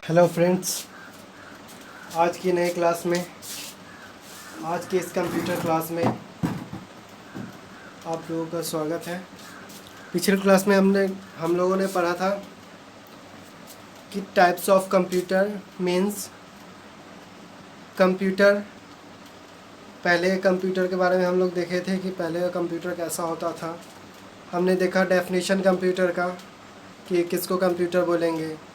Hello friends, आज की नए क्लास में, आज के इस कंप्यूटर क्लास में आप लोगों का स्वागत है। पिछले क्लास में हम लोगों ने पढ़ा था कि types of computer means computer. पहले कंप्यूटर के बारे में हम लोग देखे थे कि पहले का कंप्यूटर कैसा होता था। हमने देखा डेफिनेशन कंप्यूटर का कि किसको कंप्यूटर बोलेंगे,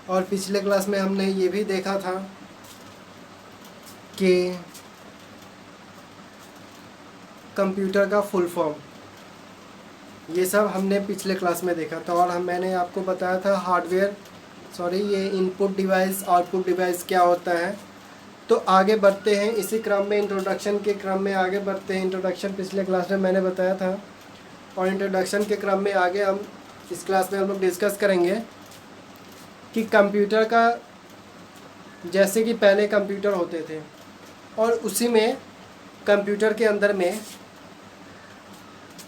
और पिछले क्लास में हमने ये भी देखा था कि कंप्यूटर का फुल फॉर्म, ये सब हमने पिछले क्लास में देखा था। और मैंने आपको बताया था ये इनपुट डिवाइस आउटपुट डिवाइस क्या होता है। तो आगे बढ़ते हैं इसी क्रम में, इंट्रोडक्शन के क्रम में आगे बढ़ते हैं। इंट्रोडक्शन पिछले क्लास में मैंने बताया था, और इंट्रोडक्शन के क्रम में आगे हम इस क्लास में हम लोग डिस्कस करेंगे कि कंप्यूटर का, जैसे कि पहले कंप्यूटर होते थे और उसी में कंप्यूटर के अंदर में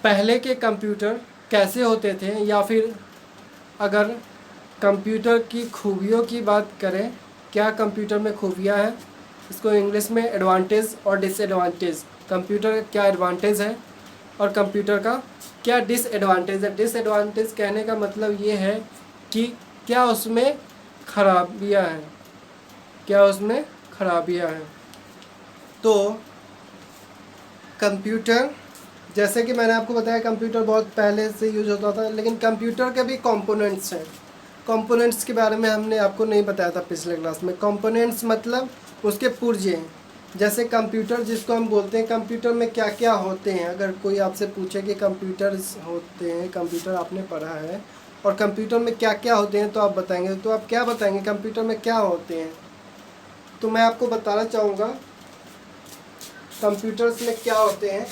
पहले के कंप्यूटर कैसे होते थे, या फिर अगर कंप्यूटर की खूबियों की बात करें, क्या कंप्यूटर में खूबियाँ हैं, इसको इंग्लिश में एडवांटेज और डिसएडवांटेज, कंप्यूटर का क्या एडवांटेज है और कंप्यूटर का क्या डिसएडवांटेज है। डिसएडवांटेज कहने का मतलब ये है कि क्या उसमें खराबियाँ हैं, तो कंप्यूटर, जैसे कि मैंने आपको बताया, कंप्यूटर बहुत पहले से यूज होता था, लेकिन कंप्यूटर के भी कंपोनेंट्स हैं। कंपोनेंट्स के बारे में हमने आपको नहीं बताया था पिछले क्लास में। कंपोनेंट्स मतलब उसके पुर्जे हैं। जैसे कंप्यूटर जिसको हम बोलते हैं, कंप्यूटर में क्या क्या होते हैं। अगर कोई आपसे पूछे कि कंप्यूटर्स होते हैं, कंप्यूटर आपने पढ़ा है और कंप्यूटर में क्या क्या होते हैं, तो आप बताएंगे, तो आप क्या बताएंगे कंप्यूटर में क्या होते हैं। तो मैं आपको बताना चाहूँगा कंप्यूटर्स में क्या होते हैं।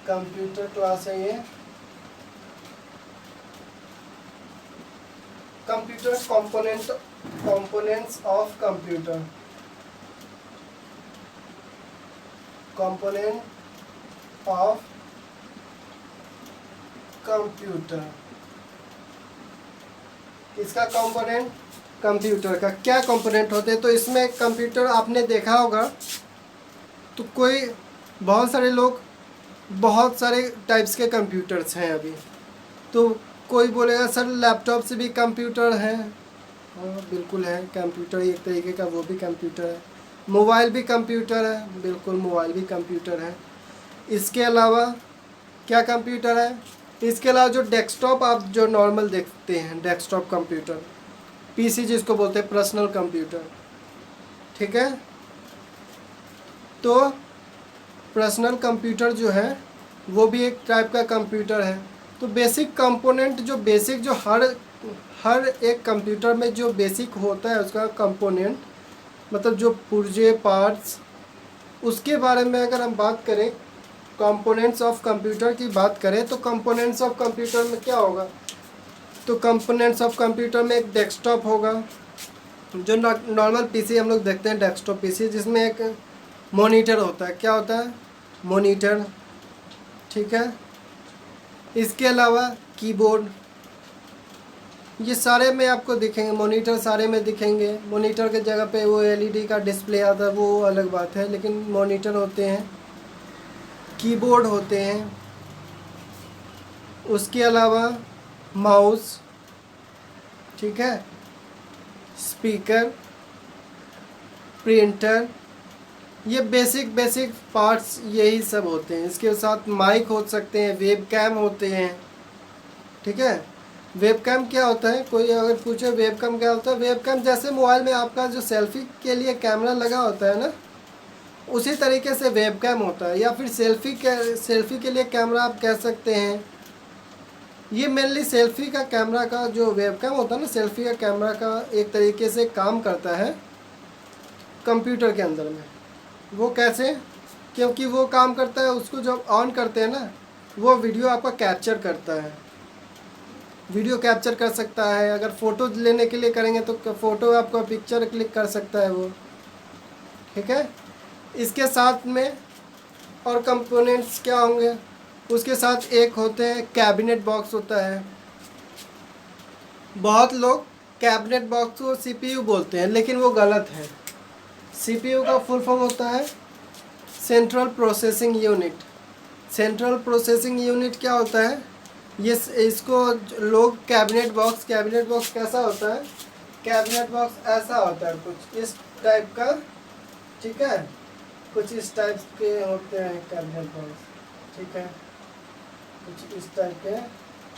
कंप्यूटर क्लास है ये। Computer components of computer, component of computer. इसका कंपोनेंट, कंप्यूटर का क्या कंपोनेंट होते हैं। तो इसमें कंप्यूटर आपने देखा होगा, तो कोई बहुत सारे टाइप्स के कंप्यूटर्स हैं अभी। तो कोई बोलेगा सर लैपटॉप से भी कंप्यूटर है। हाँ बिल्कुल है, कंप्यूटर एक तरीके का वो भी कंप्यूटर है। मोबाइल भी कंप्यूटर है, बिल्कुल मोबाइल भी कंप्यूटर है। इसके अलावा क्या कंप्यूटर है, इसके अलावा जो डेस्कटॉप आप जो नॉर्मल देखते हैं, डेस्कटॉप कंप्यूटर, पीसी जिसको बोलते हैं, पर्सनल कंप्यूटर, ठीक है। तो पर्सनल कंप्यूटर जो है वो भी एक टाइप का कंप्यूटर है। तो बेसिक कंपोनेंट, जो बेसिक, जो हर एक कंप्यूटर में जो बेसिक होता है उसका कंपोनेंट, मतलब जो पुर्जे पार्ट्स, उसके बारे में अगर हम बात करें, कंपोनेंट्स ऑफ कंप्यूटर की बात करें, तो कंपोनेंट्स ऑफ कंप्यूटर में क्या होगा। तो कंपोनेंट्स ऑफ कंप्यूटर में एक डेस्कटॉप होगा, जो नॉर्मल पीसी हम लोग देखते हैं, डेस्कटॉप पीसी, जिसमें एक मॉनिटर होता है। क्या होता है, मॉनिटर, ठीक है। इसके अलावा कीबोर्ड, ये सारे में आपको दिखेंगे, मॉनिटर सारे में दिखेंगे। मॉनिटर के जगह पे वो एलईडी का डिस्प्ले आता है, वो अलग बात है, लेकिन मॉनिटर होते हैं, कीबोर्ड होते हैं। उसके अलावा माउस, ठीक है, स्पीकर, प्रिंटर, ये बेसिक पार्ट्स यही सब होते हैं। इसके साथ माइक हो सकते हैं, वेबकैम होते हैं, ठीक है। वेबकैम क्या होता है, कोई अगर पूछे वेबकैम क्या होता है, वेबकैम जैसे मोबाइल में आपका जो सेल्फी के लिए कैमरा लगा होता है ना, उसी तरीके से वेबकैम होता है, या फिर सेल्फी के लिए कैमरा आप कह सकते हैं। ये मेनली सेल्फी का कैमरा का जो वेबकैम होता है ना, सेल्फी का कैमरा का एक तरीके से काम करता है कंप्यूटर के अंदर में। वो कैसे, क्योंकि वो काम करता है, उसको जब ऑन करते हैं ना, वो वीडियो आपका कैप्चर करता है, वीडियो कैप्चर कर सकता है। अगर फ़ोटो लेने के लिए करेंगे तो फ़ोटो आपका पिक्चर क्लिक कर सकता है वो, ठीक है। इसके साथ में और कंपोनेंट्स क्या होंगे, उसके साथ एक होते हैं कैबिनेट बॉक्स होता है, बहुत लोग कैबिनेट बॉक्स को सीपीयू बोलते हैं, लेकिन वो गलत है। सीपीयू का फुल फॉर्म होता है central processing unit. Central processing unit क्या होता है? ये इसको लोग कैबिनेट बॉक्स कैसा होता है? कैबिनेट बॉक्स ऐसा होता है, कुछ इस टाइप का, ठीक है, कुछ इस टाइप के होते हैं कैबिनेट बॉक्स, ठीक है, कुछ इस टाइप के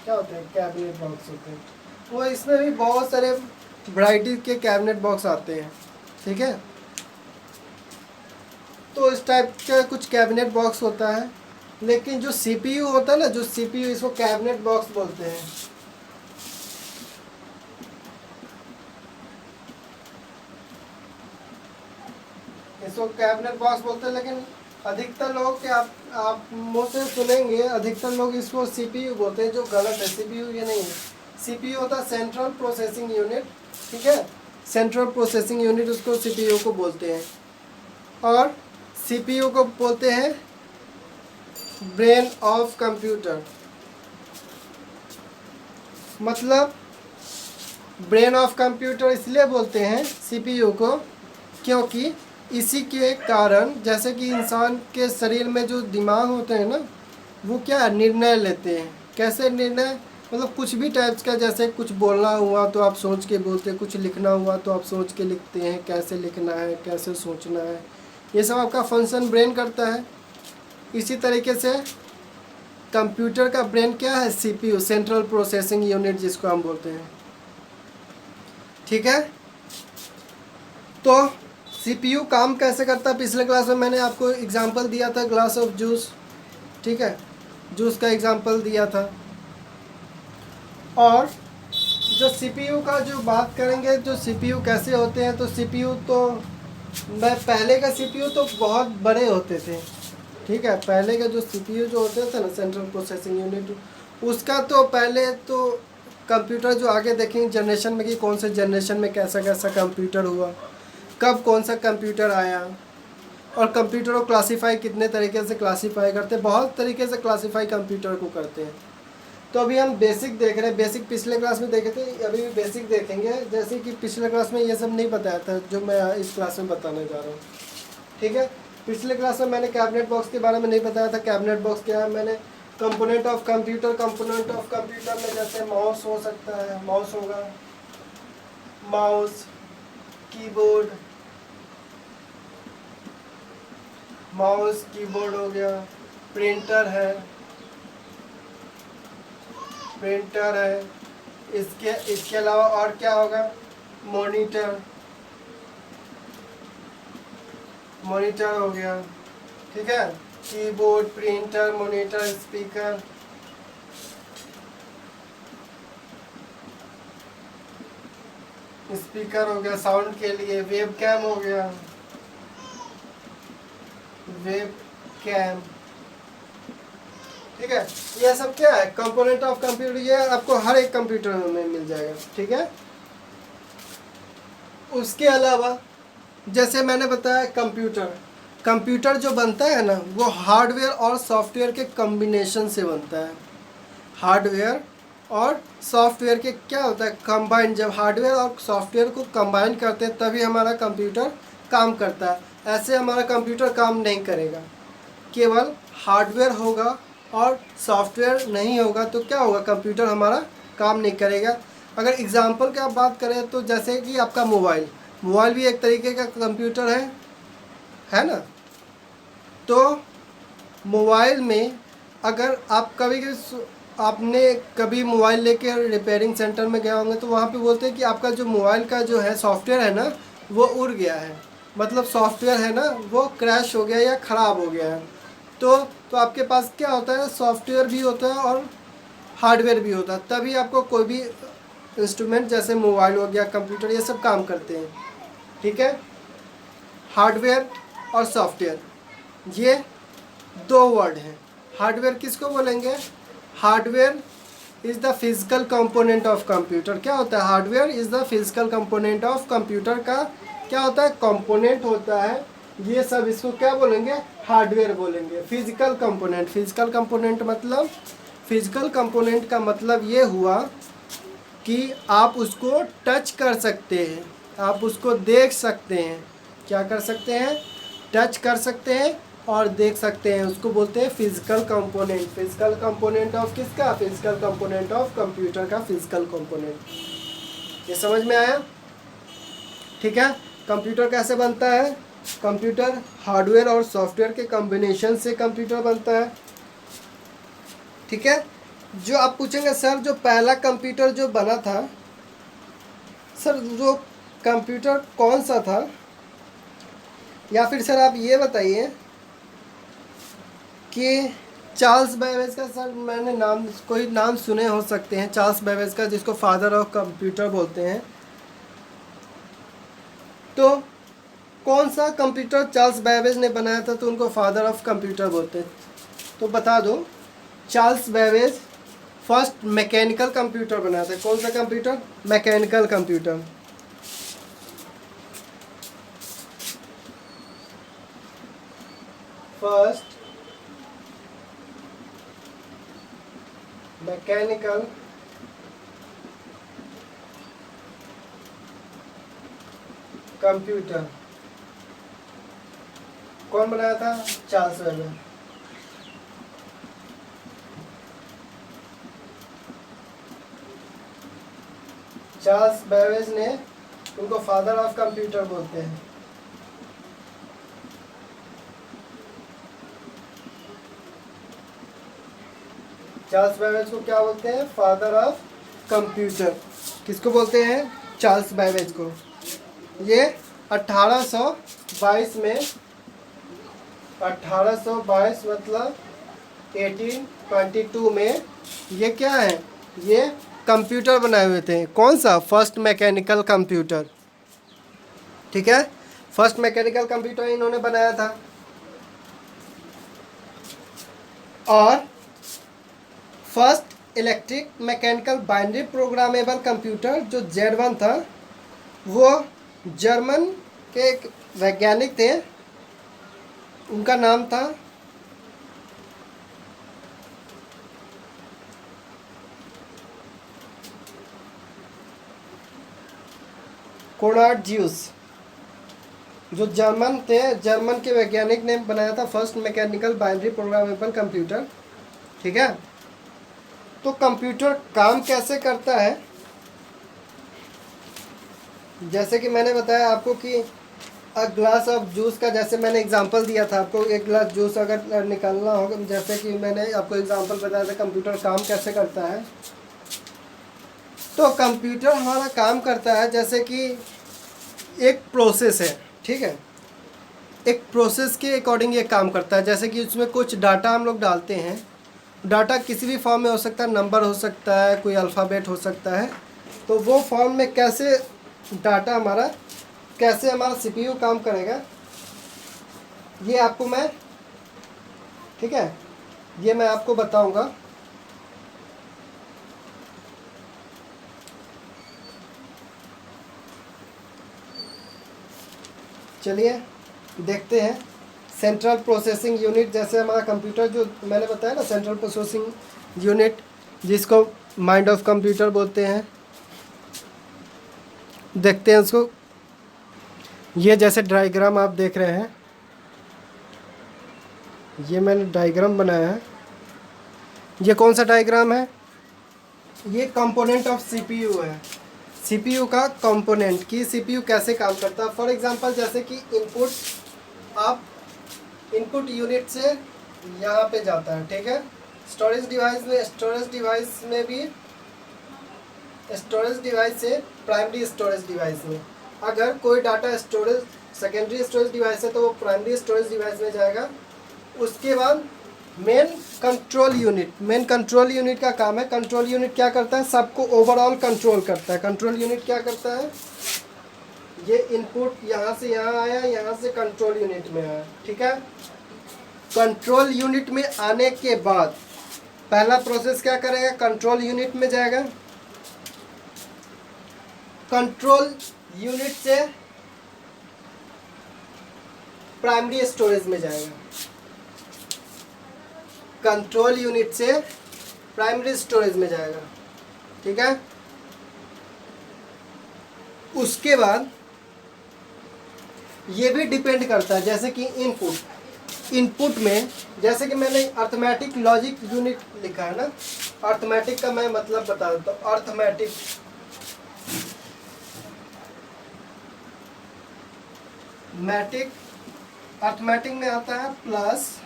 क्या होते हैं कैबिनेट बॉक्स होते हैं। वो इसमें भी बहुत सारे वैरायटी के कैबिनेट बॉक्स आते हैं, ठीक है। तो इस टाइप का कुछ कैबिनेट बॉक्स होता है, लेकिन जो सीपीयू होता है ना, जो सीपीयू, इसको कैबिनेट बॉक्स बोलते हैं। इसको कैबिनेट बॉक्स बोलते हैं, लेकिन अधिकतर लोग के आप मुँह से सुनेंगे, अधिकतर लोग इसको सीपीयू बोलते हैं, जो गलत है। सीपीयू ये नहीं है। सीपीयू होता है सेंट्रल प्रोसेसिंग यूनिट, ठीक है। सेंट्रल प्रोसेसिंग यूनिट उसको सीपीयू को बोलते हैं, और सीपीयू को बोलते हैं ब्रेन ऑफ कंप्यूटर। मतलब ब्रेन ऑफ कंप्यूटर इसलिए बोलते हैं सीपीयू को, क्योंकि इसी के कारण, जैसे कि इंसान के शरीर में जो दिमाग होते हैं ना, वो क्या निर्णय लेते हैं। कैसे निर्णय? मतलब कुछ भी टाइप्स का, जैसे कुछ बोलना हुआ तो आप सोच के बोलते हैं, कुछ लिखना हुआ तो आप सोच के लिखते हैं, कैसे लिखना है, कैसे सोचना है, ये सब आपका फंक्शन ब्रेन करता है। इसी तरीके से कंप्यूटर का ब्रेन क्या है? सीपीयू, सेंट्रल प्रोसेसिंग यूनिट जिसको हम बोलते हैं, ठीक है। तो सीपीयू काम कैसे करता है? पिछले क्लास में मैंने आपको एग्जांपल दिया था ग्लास ऑफ जूस, ठीक है, जूस का एग्जांपल दिया था। और जो सीपीयू का जो बात करेंगे, जो सीपीयू कैसे होते हैं, तो सीपीयू तो पहले का सीपीयू तो बहुत बड़े होते थे, ठीक है। पहले के जो सीपीयू जो होते थे ना, सेंट्रल प्रोसेसिंग यूनिट, उसका तो पहले तो कंप्यूटर जो आगे देखेंगे जनरेशन में कि कौन से जनरेशन में कैसा कैसा कंप्यूटर हुआ, कब कौन सा कंप्यूटर आया, और कंप्यूटर को क्लासीफाई कितने तरीके से क्लासीफाई करते हैं। बहुत तरीके से क्लासीफाई कंप्यूटर को करते हैं। तो अभी हम बेसिक देख रहे हैं। बेसिक पिछले क्लास में देखे थे, अभी भी बेसिक देखेंगे। जैसे कि पिछले क्लास में ये सब नहीं बताया था जो मैं इस क्लास में बताने जा रहा हूँ, ठीक है। पिछले क्लास में मैंने कैबिनेट बॉक्स के बारे में नहीं बताया था। कैबिनेट बॉक्स क्या है? मैंने कंपोनेंट ऑफ कंप्यूटर में जैसे माउस हो सकता है, माउस होगा, माउस, कीबोर्ड, माउस कीबोर्ड हो गया, प्रिंटर है, इसके अलावा और क्या होगा? मॉनिटर हो गया, ठीक है। कीबोर्ड, प्रिंटर, मॉनिटर, स्पीकर हो गया साउंड के लिए, वेबकैम हो गया, वेबकैम, ठीक है। ये सब क्या है? Component of computer. ये आपको हर एक कंप्यूटर में मिल जाएगा, ठीक है। उसके अलावा जैसे मैंने बताया कंप्यूटर जो बनता है ना, वो हार्डवेयर और सॉफ्टवेयर के कॉम्बिनेशन से बनता है। हार्डवेयर और सॉफ्टवेयर के क्या होता है? कंबाइन। जब हार्डवेयर और सॉफ्टवेयर को कंबाइन करते हैं तभी हमारा कंप्यूटर काम करता है। ऐसे हमारा कंप्यूटर काम नहीं करेगा। केवल हार्डवेयर होगा और सॉफ्टवेयर नहीं होगा तो क्या होगा? कंप्यूटर हमारा काम नहीं करेगा। अगर एग्जांपल की आप बात करें तो जैसे कि आपका मोबाइल भी एक तरीके का कंप्यूटर है ना। तो मोबाइल में अगर आप आपने कभी मोबाइल लेके रिपेयरिंग सेंटर में गए होंगे तो वहाँ पे बोलते हैं कि आपका जो मोबाइल का जो है सॉफ्टवेयर है ना, वो उड़ गया है। मतलब सॉफ्टवेयर है ना, वो क्रैश हो गया या ख़राब हो गया है। तो आपके पास क्या होता है? सॉफ्टवेयर भी होता है और हार्डवेयर भी होता है, तभी आपको कोई भी इंस्ट्रूमेंट जैसे मोबाइल हो गया, कंप्यूटर, ये सब काम करते हैं, ठीक है। हार्डवेयर और सॉफ्टवेयर, ये दो वर्ड हैं। हार्डवेयर किसको बोलेंगे? Hardware is the physical component of computer. क्या होता है? Hardware is the physical component of computer का क्या होता है? कंपोनेंट होता है। ये सब इसको क्या बोलेंगे? हार्डवेयर बोलेंगे। फिजिकल कंपोनेंट मतलब फिजिकल कंपोनेंट का मतलब ये हुआ कि आप उसको टच कर सकते हैं, आप उसको देख सकते हैं। क्या कर सकते हैं? टच कर सकते हैं और देख सकते हैं। उसको बोलते हैं physical component. Physical component of किसका? फिजिकल कंपोनेंट ऑफ कंप्यूटर का फिजिकल कंपोनेंट। ये समझ में आया? ठीक है। कंप्यूटर कैसे बनता है? कंप्यूटर हार्डवेयर और सॉफ्टवेयर के कॉम्बिनेशन से कंप्यूटर बनता है। ठीक है। जो आप पूछेंगे सर जो पहला कंप्यूटर जो बना था, सर जो कंप्यूटर कौन सा था, या फिर सर आप ये बताइए कि चार्ल्स बेबेज का, सर मैंने नाम, कोई नाम सुने हो सकते हैं चार्ल्स बेबेज का, जिसको फादर ऑफ कंप्यूटर बोलते हैं। तो कौन सा कंप्यूटर चार्ल्स बेबेज ने बनाया था तो उनको फादर ऑफ कंप्यूटर बोलते हैं? तो बता दो। Charles Babbage first mechanical computer बनाया था। कौन सा computer? Mechanical computer. First mechanical computer कौन बनाया था? Charles Babbage. चार्ल्स बेबेज ने, उनको फादर ऑफ कंप्यूटर बोलते हैं। चार्ल्स बेबेज को क्या बोलते हैं? Father of computer. किसको बोलते हैं? चार्ल्स बेबेज को। ये 1822 में, 1822 मतलब 1822 में ये क्या है? ये कंप्यूटर बनाए हुए थे। कौन सा? First mechanical computer. ठीक है। फर्स्ट मैकेनिकल कंप्यूटर इन्होंने बनाया था। और first electric mechanical binary programmable computer जो Z1 था, वो जर्मन के एक वैज्ञानिक थे, उनका नाम था कोनार्ड ज़्यूस। जो जर्मन थे, जर्मन के वैज्ञानिक ने बनाया था first mechanical binary programmable computer. ठीक है। तो कंप्यूटर काम कैसे करता है? जैसे कि मैंने बताया आपको कि ग्लास ऑफ जूस का, जैसे मैंने एग्जांपल दिया था आपको, एक गिलास जूस अगर निकालना होगा, जैसे कि मैंने आपको एग्जांपल बताया था कंप्यूटर काम कैसे करता है। तो कंप्यूटर हमारा काम करता है जैसे कि एक प्रोसेस है। ठीक है। एक प्रोसेस के अकॉर्डिंग ये काम करता है। जैसे कि उसमें कुछ डाटा हम लोग डालते हैं। डाटा किसी भी फॉर्म में हो सकता है, नंबर हो सकता है, कोई अल्फ़ाबेट हो सकता है। तो वो फॉर्म में कैसे डाटा हमारा, कैसे हमारा सीपीयू काम करेगा, ये आपको मैं, ठीक है, ये मैं आपको बताऊंगा। चलिए देखते हैं। सेंट्रल प्रोसेसिंग यूनिट, जैसे हमारा कंप्यूटर जो मैंने बताया ना, सेंट्रल प्रोसेसिंग यूनिट, जिसको माइंड ऑफ कंप्यूटर बोलते हैं। देखते हैं उसको। ये जैसे डायग्राम आप देख रहे हैं, ये मैंने डायग्राम बनाया है। ये कौन सा डायग्राम है? ये कंपोनेंट ऑफ सीपीयू है। सीपीयू का कंपोनेंट, कि सीपीयू कैसे काम करता है। फॉर एग्जांपल जैसे कि इनपुट, आप इनपुट यूनिट से यहाँ पे जाता है। ठीक है। स्टोरेज डिवाइस में, स्टोरेज डिवाइस में भी, स्टोरेज डिवाइस से प्राइमरी स्टोरेज डिवाइस में, अगर कोई data storage secondary storage device है तो वो प्राइमरी स्टोरेज डिवाइस में जाएगा। उसके बाद main control unit, main control unit का काम है, कंट्रोल यूनिट क्या करता है? सबको ओवरऑल कंट्रोल करता है। कंट्रोल यूनिट क्या करता है? ये इनपुट यहाँ से यहाँ आया, यहाँ से कंट्रोल यूनिट में आया। ठीक है। कंट्रोल यूनिट में आने के बाद पहला प्रोसेस क्या करेगा? कंट्रोल यूनिट में जाएगा। कंट्रोल यूनिट से प्राइमरी स्टोरेज में जाएगा। कंट्रोल यूनिट से प्राइमरी स्टोरेज में जाएगा। ठीक है। उसके बाद ये भी डिपेंड करता है, जैसे कि इनपुट में, जैसे कि मैंने अर्थमेटिक लॉजिक यूनिट लिखा है ना, अर्थमेटिक का मैं मतलब बता देता हूँ। अर्थमेटिक में आता है plus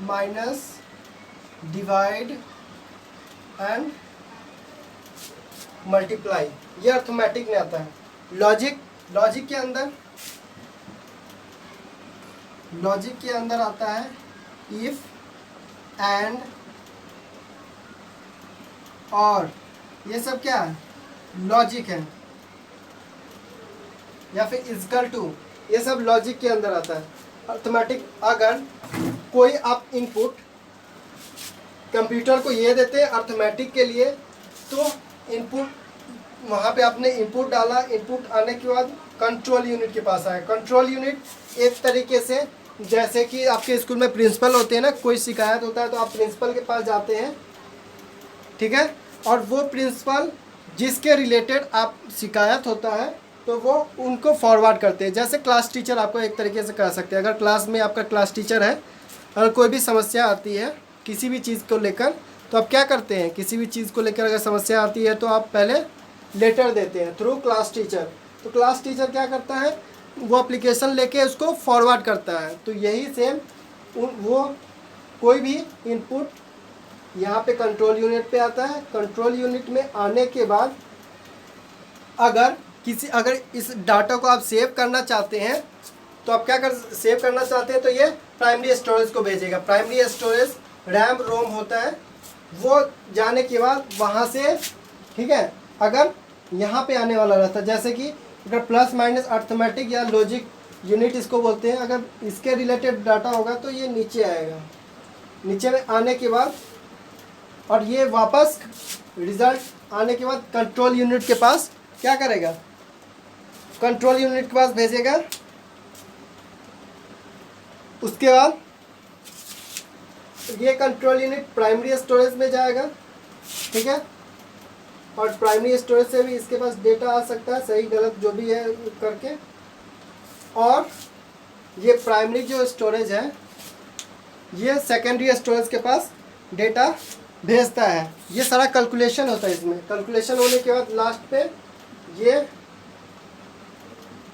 minus divide and multiply, ये अर्थमेटिक में आता है। लॉजिक के अंदर आता है इफ एंड और, ये सब क्या है, लॉजिक है, या फिर इक्वल टू, ये सब लॉजिक के अंदर आता है। अर्थमेटिक, अगर कोई आप इनपुट कंप्यूटर को ये देते हैं अर्थमेटिक के लिए, तो इनपुट वहाँ पे आपने इनपुट डाला, इनपुट आने के बाद कंट्रोल यूनिट के पास आया। कंट्रोल यूनिट एक तरीके से, जैसे कि आपके स्कूल में प्रिंसिपल होते हैं ना, कोई शिकायत होता है तो आप प्रिंसिपल के पास जाते हैं, ठीक है, और वो प्रिंसिपल जिसके रिलेटेड आप शिकायत होता है तो वो उनको फॉरवर्ड करते हैं। जैसे क्लास टीचर आपको एक तरीके से कह सकते हैं, अगर क्लास में आपका क्लास टीचर है और कोई भी समस्या आती है किसी भी चीज़ को लेकर, तो आप क्या करते हैं, किसी भी चीज़ को लेकर अगर समस्या आती है तो आप पहले लेटर देते हैं थ्रू क्लास टीचर। तो क्लास टीचर क्या करता है, वो एप्लीकेशन लेके उसको फॉरवर्ड करता है। तो यही सेम वो कोई भी इनपुट यहाँ पे कंट्रोल यूनिट पे आता है। कंट्रोल यूनिट में आने के बाद अगर इस डाटा को आप सेव करना चाहते हैं तो आप क्या सेव करना चाहते हैं, तो ये प्राइमरी स्टोरेज को भेजेगा। प्राइमरी स्टोरेज रैम रोम होता है, वो जाने के बाद वहाँ से, ठीक है, अगर यहाँ पे आने वाला रहता है, जैसे कि अगर प्लस माइनस अर्थमेटिक या लॉजिक यूनिट इसको बोलते हैं, अगर इसके रिलेटेड डाटा होगा तो ये नीचे आएगा। नीचे में आने के बाद और ये वापस रिजल्ट आने के बाद कंट्रोल यूनिट के पास क्या करेगा, कंट्रोल यूनिट के पास भेजेगा। उसके बाद ये कंट्रोल यूनिट प्राइमरी स्टोरेज में जाएगा, ठीक है, और प्राइमरी स्टोरेज से भी इसके पास डेटा आ सकता है, सही गलत जो भी है करके। और ये प्राइमरी जो स्टोरेज है ये सेकेंडरी स्टोरेज के पास डेटा भेजता है। ये सारा कैलकुलेशन होता है इसमें। कैलकुलेशन होने के बाद लास्ट पे ये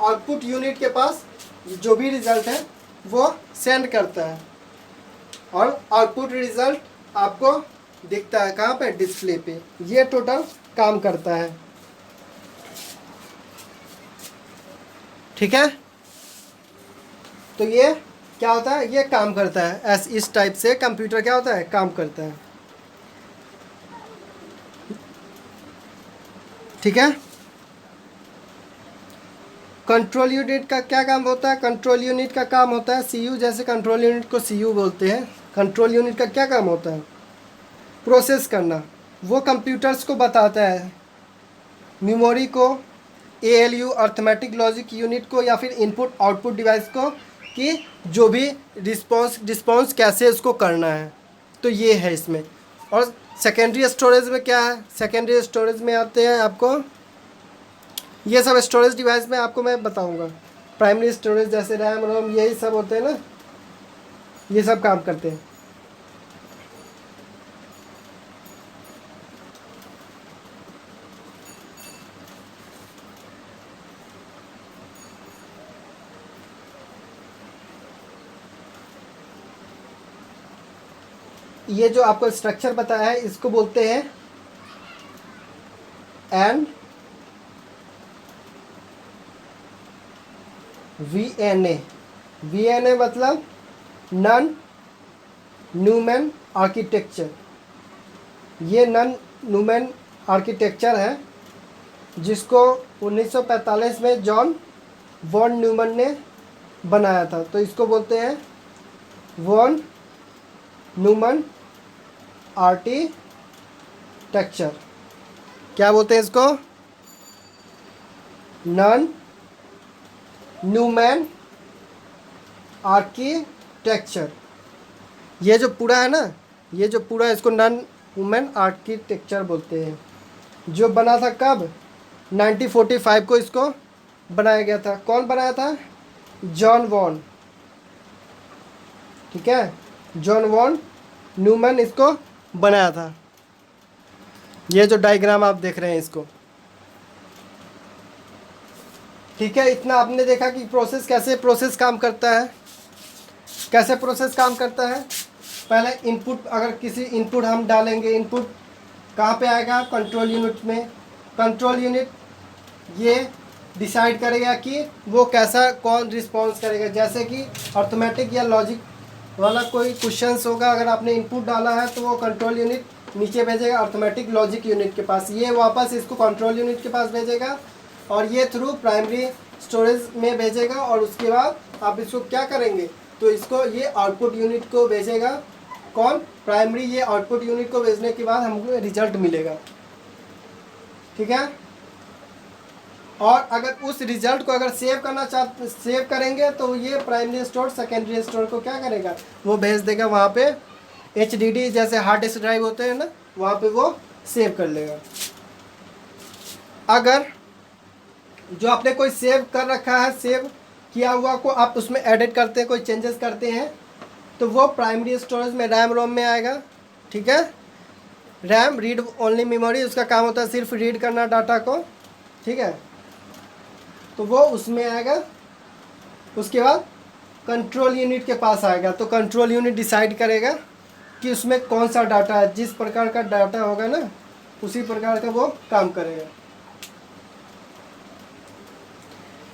आउटपुट यूनिट के पास जो भी रिज़ल्ट है वो सेंड करता है, और आउटपुट रिज़ल्ट आपको दिखता है कहाँ पे, डिस्प्ले पे। ये टोटल काम करता है, ठीक है। तो ये क्या होता है, ये काम करता है इस टाइप से कंप्यूटर क्या होता है, काम करता है, ठीक है। कंट्रोल यूनिट का क्या काम होता है, कंट्रोल यूनिट का काम होता है सीयू, जैसे कंट्रोल यूनिट को सीयू बोलते हैं। कंट्रोल यूनिट का क्या काम होता है, प्रोसेस करना। वो कंप्यूटर्स को बताता है, मेमोरी को, एएलयू अर्थमेटिक लॉजिक यूनिट को, या फिर इनपुट आउटपुट डिवाइस को, कि जो भी रिस्पॉन्स कैसे उसको करना है। तो ये है इसमें। और सेकेंडरी स्टोरेज में क्या है, सेकेंडरी स्टोरेज में आते हैं आपको ये सब स्टोरेज डिवाइस में आपको मैं बताऊंगा। प्राइमरी स्टोरेज जैसे रैम रोम यही सब होते हैं ना, ये सब काम करते हैं। ये जो आपको स्ट्रक्चर बताया है इसको बोलते हैं एंड VNA। VNA मतलब नॉन न्यूमैन आर्किटेक्चर। ये नॉन न्यूमैन आर्किटेक्चर है जिसको 1945 में जॉन वॉन न्यूमैन ने बनाया था। तो इसको बोलते हैं वॉन न्यूमैन आर्किटेक्चर। क्या बोलते हैं इसको, नॉन न्यूमैन आर्किटेक्चर। ये जो पूरा है ना, ये जो पूरा इसको नॉन न्यूमैन आर्किटेक्चर बोलते हैं। जो बना था कब, 1945 को इसको बनाया गया था। कौन बनाया था? जॉन वॉन, ठीक है, जॉन वॉन न्यूमैन इसको बनाया था। ये जो डायग्राम आप देख रहे हैं इसको, ठीक है। इतना आपने देखा कि प्रोसेस कैसे प्रोसेस काम करता है, कैसे प्रोसेस काम करता है। पहले इनपुट, अगर किसी इनपुट हम डालेंगे, इनपुट कहाँ पे आएगा? कंट्रोल यूनिट में। कंट्रोल यूनिट ये डिसाइड करेगा कि वो कैसा कौन रिस्पॉन्स करेगा। जैसे कि अर्थमेटिक या लॉजिक वाला कोई क्वेश्चंस होगा, अगर आपने इनपुट डाला है तो वो कंट्रोल यूनिट नीचे भेजेगा अर्थमेटिक लॉजिक यूनिट के पास, ये वापस इसको कंट्रोल यूनिट के पास भेजेगा और ये थ्रू प्राइमरी स्टोरेज में भेजेगा। और उसके बाद आप इसको क्या करेंगे? तो इसको ये आउटपुट यूनिट को भेजेगा। कौन? प्राइमरी। ये आउटपुट यूनिट को भेजने के बाद हमको रिजल्ट मिलेगा, ठीक है। और अगर उस रिजल्ट को अगर सेव करेंगे तो ये प्राइमरी स्टोर सेकेंडरी स्टोर को क्या करेगा? वो भेज देगा वहाँ पे। HDD जैसे हार्ड डिस्क ड्राइव होते हैं ना, वहाँ पे वो सेव कर लेगा। अगर जो आपने कोई सेव कर रखा है, सेव किया हुआ को आप उसमें एडिट करते हैं, कोई चेंजेस करते हैं, तो वो प्राइमरी स्टोरेज में रैम रोम में आएगा, ठीक है। रैम रीड ओनली मेमोरी, उसका काम होता है सिर्फ रीड करना डाटा को, ठीक है। तो वो उसमें आएगा। उसके बाद कंट्रोल यूनिट के पास आएगा, तो कंट्रोल यूनिट डिसाइड करेगा कि उसमें कौन सा डाटा है। जिस प्रकार का डाटा होगा ना, उसी प्रकार का वो काम करेगा।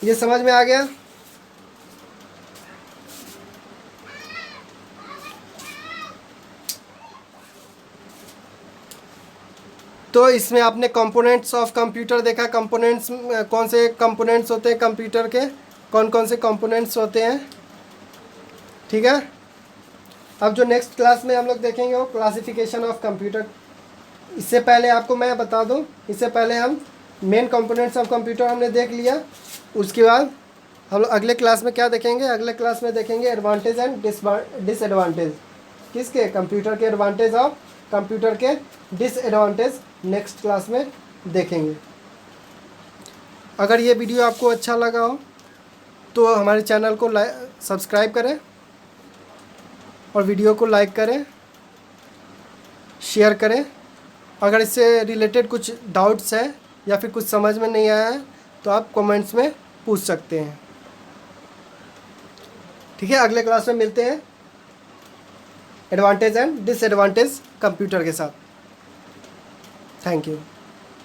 ये समझ में आ गया? तो इसमें आपने कंपोनेंट्स ऑफ कंप्यूटर देखा। कंपोनेंट्स कौन से कंपोनेंट्स होते हैं कंप्यूटर के, कौन कौन से कंपोनेंट्स होते हैं, ठीक है। अब जो नेक्स्ट क्लास में हम लोग देखेंगे वो क्लासिफिकेशन ऑफ कंप्यूटर। इससे पहले आपको मैं बता दूं, इससे पहले हम मेन कंपोनेंट्स ऑफ कंप्यूटर हमने देख लिया। उसके बाद हम लोग अगले क्लास में क्या देखेंगे? अगले क्लास में देखेंगे एडवांटेज एंड डिसएडवांटेज। किसके? कंप्यूटर के एडवांटेज और कंप्यूटर के डिसएडवांटेज नेक्स्ट क्लास में देखेंगे। अगर ये वीडियो आपको अच्छा लगा हो तो हमारे चैनल को सब्सक्राइब करें और वीडियो को लाइक करें, शेयर करें। अगर इससे रिलेटेड कुछ डाउट्स है या फिर कुछ समझ में नहीं आया है तो आप कमेंट्स में पूछ सकते हैं, ठीक है। अगले क्लास में मिलते हैं एडवांटेज एंड डिसएडवांटेज कंप्यूटर के साथ। Thank you.